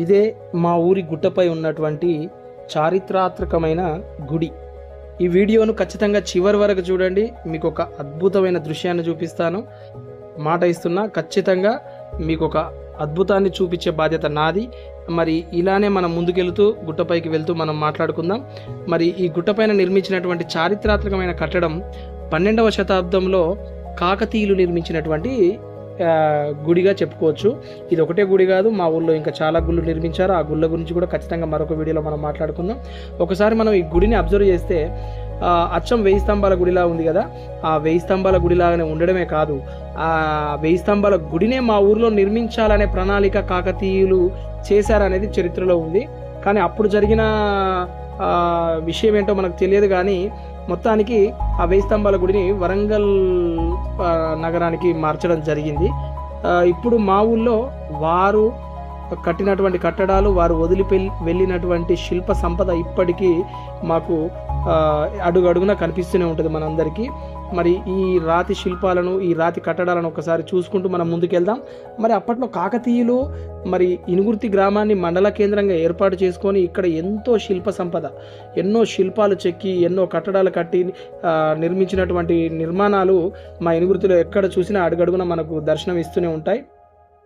ఇదే మా ఊరి గుట్టపై ఉన్నటువంటి చారిత్రాత్మకమైన గుడి. ఈ వీడియోను ఖచ్చితంగా చివరి వరకు చూడండి. మీకు ఒక అద్భుతమైన దృశ్యాన్ని చూపిస్తాను. మాట ఇస్తున్నా, ఖచ్చితంగా మీకు ఒక అద్భుతాన్ని చూపించే బాధ్యత నాది. మరి ఇలానే మనం ముందుకెళ్తూ గుట్టపైకి వెళ్తూ మనం మాట్లాడుకుందాం. మరి ఈ గుట్టపైన నిర్మించినటువంటి చారిత్రాత్మకమైన కట్టడం 12వ శతాబ్దంలో కాకతీయులు నిర్మించినటువంటి గుడిగా చెప్పుకోవచ్చు. ఇది ఒకటే గుడి కాదు, మా ఊళ్ళో ఇంకా చాలా గుళ్ళు నిర్మించారు. ఆ గుళ్ళ గురించి కూడా ఖచ్చితంగా మరొక వీడియోలో మనం మాట్లాడుకుందాం. ఒకసారి మనం ఈ గుడిని అబ్జర్వ్ చేస్తే అచ్చం 1000 స్తంభాల గుడిలా ఉంది కదా. ఆ 1000 స్తంభాల గుడిలాగానే ఉండడమే కాదు, ఆ 1000 స్తంభాల గుడినే మా ఊరిలో నిర్మించాలనే ప్రణాళిక కాకతీయులు చేశారనేది చరిత్రలో ఉంది. కానీ అప్పుడు జరిగిన విషయం ఏంటో మనకు తెలియదు. కానీ మొత్తానికి ఆ 1000 స్తంభాల గుడిని వరంగల్ నగరానికి మార్చడం జరిగింది. ఇప్పుడు మా ఊళ్ళో వారు కట్టినటువంటి కట్టడాలు, వారు వదిలి వెళ్ళినటువంటి శిల్ప సంపద ఇప్పటికీ మాకు అడుగడుగున కనిపిస్తూనే ఉంటుంది మనందరికీ. మరి ఈ రాతి శిల్పాలను, ఈ రాతి కట్టడాలను ఒకసారి చూసుకుంటూ మనం ముందుకెళ్దాం. మరి అప్పట్లో కాకతీయులు మరి ఇనుగుర్తి గ్రామాన్ని మండల కేంద్రంగా ఏర్పాటు చేసుకొని ఇక్కడ ఎంతో శిల్ప సంపద, ఎన్నో శిల్పాలు చెక్కి, ఎన్నో కట్టడాలు కట్టి నిర్మించినటువంటి నిర్మాణాలు మా ఇనుగుర్తిలో ఎక్కడ చూసినా అడుగడుగున మనకు దర్శనం ఇస్తూనే ఉంటాయి.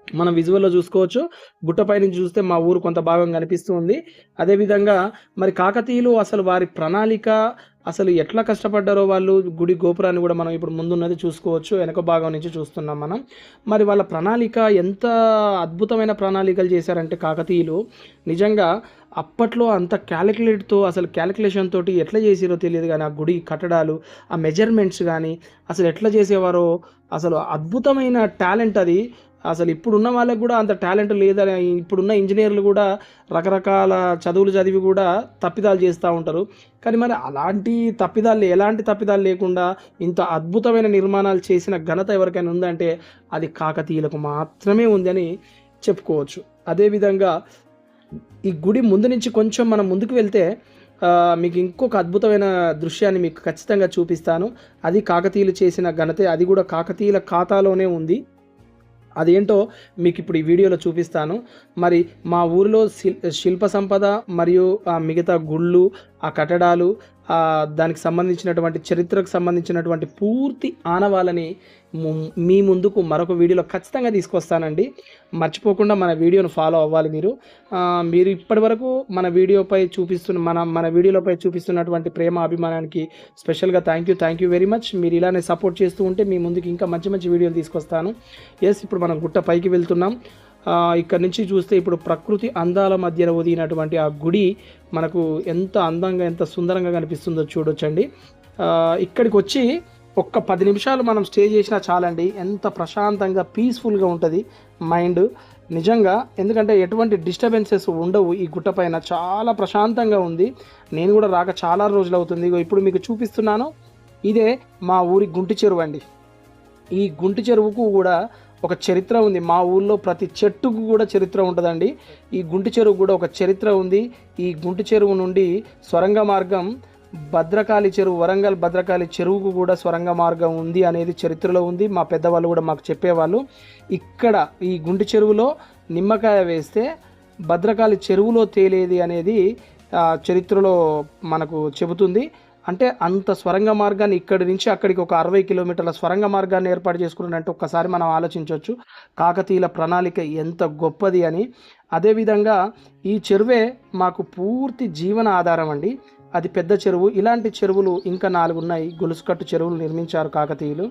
మనం విజువల్లో చూసుకోవచ్చు. గుట్టపై నుంచి చూస్తే మా ఊరు కొంత భాగం కనిపిస్తూ ఉంది. అదేవిధంగా మరి కాకతీయులు అసలు వారి ప్రణాళిక అసలు ఎట్లా కష్టపడ్డారో వాళ్ళు, గుడి గోపురాన్ని కూడా మనం ఇప్పుడు ముందున్నది చూసుకోవచ్చు. వెనక భాగం నుంచి చూస్తున్నాం మనం. మరి వాళ్ళ ప్రణాళిక ఎంత అద్భుతమైన ప్రణాళికలు చేశారంటే కాకతీయులు నిజంగా అప్పట్లో అంత క్యాలిక్యులేషన్ తోటి ఎట్లా చేసారో తెలియదు. కానీ ఆ గుడి కట్టడాలు, ఆ మెజర్మెంట్స్ కానీ అసలు ఎట్లా చేసేవారో, అసలు అద్భుతమైన టాలెంట్ అది. అసలు ఇప్పుడున్న వాళ్ళకు కూడా అంత టాలెంట్ లేదని, ఇప్పుడున్న ఇంజనీర్లు కూడా రకరకాల చదువులు చదివి కూడా తప్పిదాలు చేస్తూ ఉంటారు. కానీ మరి ఎలాంటి తప్పిదాలు లేకుండా ఇంత అద్భుతమైన నిర్మాణాలు చేసిన ఘనత ఎవరికైనా ఉందంటే అది కాకతీయులకు మాత్రమే ఉందని చెప్పుకోవచ్చు. అదేవిధంగా ఈ గుడి ముందు నుంచి కొంచెం మనం ముందుకు వెళ్తే మీకు ఇంకొక అద్భుతమైన దృశ్యాన్ని మీకు ఖచ్చితంగా చూపిస్తాను. అది కాకతీయులు చేసిన ఘనతే, అది కూడా కాకతీయుల ఖాతాలోనే ఉంది. అదేంటో మీకు ఇప్పుడు ఈ వీడియోలో చూపిస్తాను. మరి మా ఊరిలో శిల్ప సంపద మరియు మిగతా గుళ్ళు, ఆ కట్టడాలు, దానికి సంబంధించినటువంటి చరిత్రకు సంబంధించినటువంటి పూర్తి ఆనవాళ్ళని మీ ముందుకు మరొక వీడియోలో ఖచ్చితంగా తీసుకొస్తానండి. మర్చిపోకుండా మన వీడియోను ఫాలో అవ్వాలి మీరు. మీరు ఇప్పటి వరకు మన వీడియోలోపై చూపిస్తున్నటువంటి ప్రేమ అభిమానానికి స్పెషల్గా థ్యాంక్ యూ వెరీ మచ్. మీరు ఇలానే సపోర్ట్ చేస్తూ ఉంటే మీ ముందుకు ఇంకా మంచి మంచి వీడియోలు తీసుకొస్తాను. ఇప్పుడు మనం గుట్ట పైకి వెళ్తున్నాం. ఇక్కడ నుంచి చూస్తే ఇప్పుడు ప్రకృతి అందాల మధ్యన ఒదిగినటువంటి ఆ గుడి మనకు ఎంత అందంగా, ఎంత సుందరంగా కనిపిస్తుందో చూడొచ్చండి. ఇక్కడికి వచ్చి ఒక్క 10 నిమిషాలు మనం స్టే చేసినా చాలండి. ఎంత ప్రశాంతంగా, పీస్ఫుల్గా ఉంటుంది మైండ్ నిజంగా. ఎందుకంటే ఎటువంటి డిస్టర్బెన్సెస్ ఉండవు. ఈ గుట్ట పైన చాలా ప్రశాంతంగా ఉంది. నేను కూడా రాక చాలా రోజులు అవుతుంది. ఇప్పుడు మీకు చూపిస్తున్నాను. ఇదే మా ఊరి గుంటి చెరువు అండి. ఈ గుంటి చెరువుకు కూడా ఒక చరిత్ర ఉంది. మా ఊళ్ళో ప్రతి చెట్టుకు కూడా చరిత్ర ఉంటుందండి. ఈ గుంటి చెరువు కూడా ఒక చరిత్ర ఉంది. ఈ గుంటి చెరువు నుండి సొరంగ మార్గం భద్రకాళి చెరువు, వరంగల్ భద్రకాళి చెరువుకు కూడా సొరంగ మార్గం ఉంది అనేది చరిత్రలో ఉంది. మా పెద్దవాళ్ళు కూడా మాకు చెప్పేవాళ్ళు. ఇక్కడ ఈ గుంటి చెరువులో నిమ్మకాయ వేస్తే భద్రకాళి చెరువులో తేలేది అనేది చరిత్రలో మనకు చెబుతుంది. అంటే అంత స్వరంగ మార్గాన్ని ఇక్కడి నుంచి అక్కడికి ఒక 60 కిలోమీటర్ల స్వరంగ మార్గాన్ని ఏర్పాటు చేసుకున్నారంటే ఒక్కసారి మనం ఆలోచించవచ్చు కాకతీయుల ప్రణాళిక ఎంత గొప్పది అని. అదేవిధంగా ఈ చెరువే మాకు పూర్తి జీవన ఆధారం అండి. అది పెద్ద చెరువు. ఇలాంటి చెరువులు ఇంకా 4 ఉన్నాయి. గొలుసుకట్టు చెరువులు నిర్మించారు కాకతీయులు.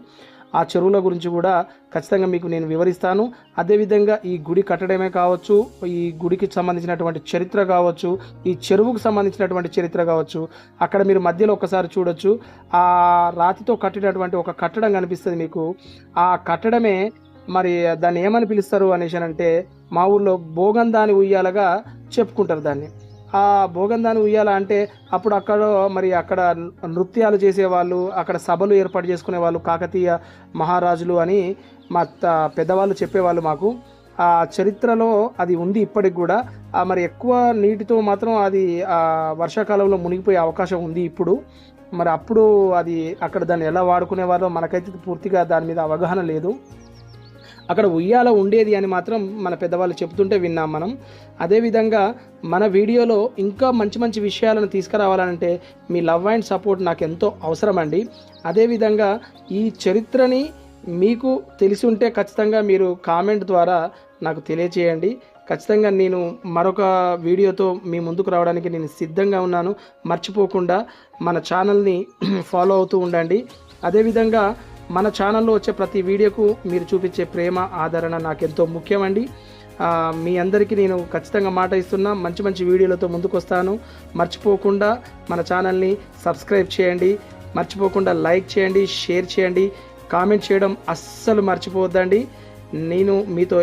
ఆ చెరువుల గురించి కూడా ఖచ్చితంగా మీకు నేను వివరిస్తాను. అదేవిధంగా ఈ గుడి కట్టడమే కావచ్చు, ఈ గుడికి సంబంధించినటువంటి చరిత్ర కావచ్చు, ఈ చెరువుకు సంబంధించినటువంటి చరిత్ర కావచ్చు. అక్కడ మీరు మధ్యలో ఒకసారి చూడొచ్చు, ఆ రాతితో కట్టినటువంటి ఒక కట్టడం కనిపిస్తుంది మీకు. ఆ కట్టడమే మరి దాన్ని ఏమని పిలుస్తారు అనేసి అంటే మా ఊర్లో భోగందాని ఉయ్యాలగా చెప్పుకుంటారు దాన్ని. ఆ భోగందాని ఉయ్యాల అంటే అప్పుడు అక్కడ నృత్యాలు చేసేవాళ్ళు, అక్కడ సభలు ఏర్పాటు చేసుకునే వాళ్ళు కాకతీయ మహారాజులు అని మా పెద్దవాళ్ళు చెప్పేవాళ్ళు మాకు. ఆ చరిత్రలో అది ఉంది ఇప్పటికి కూడా. మరి ఎక్కువ నీటితో మాత్రం అది వర్షాకాలంలో మునిగిపోయే అవకాశం ఉంది ఇప్పుడు. మరి అప్పుడు అది అక్కడ దాన్ని ఎలా వాడుకునేవారో మనకైతే పూర్తిగా దాని మీద అవగాహన లేదు. అక్కడ ఉయ్యాల ఉండేది అని మాత్రం మన పెద్దవాళ్ళు చెప్తుంటే విన్నాం మనం. అదేవిధంగా మన వీడియోలో ఇంకా మంచి మంచి విషయాలను తీసుకురావాలంటే మీ లవ్ అండ్ సపోర్ట్ నాకు ఎంతో అవసరం అండి. అదేవిధంగా ఈ చరిత్రని మీకు తెలిసి ఉంటే ఖచ్చితంగా మీరు కామెంట్ ద్వారా నాకు తెలియచేయండి. ఖచ్చితంగా నేను మరొక వీడియోతో మీ ముందుకు రావడానికి నేను సిద్ధంగా ఉన్నాను. మర్చిపోకుండా మన ఛానల్ని ఫాలో అవుతూ ఉండండి. అదేవిధంగా మన ఛానల్లో వచ్చే ప్రతి వీడియోకు మీరు చూపించే ప్రేమ ఆదరణ నాకెంతో ముఖ్యమండి. మీ అందరికీ నేను ఖచ్చితంగా మాట ఇస్తున్నా, మంచి మంచి వీడియోలతో ముందుకు వస్తాను. మర్చిపోకుండా మన ఛానల్ని సబ్స్క్రైబ్ చేయండి, మర్చిపోకుండా లైక్ చేయండి, షేర్ చేయండి, కామెంట్ చేయడం అస్సలు మర్చిపోవద్దండి. నేను మీతో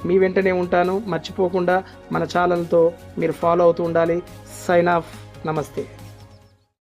మీ వెంటనే ఉంటాను. మర్చిపోకుండా మన ఛానల్తో మీరు ఫాలో అవుతూ ఉండాలి. Sign off. నమస్తే.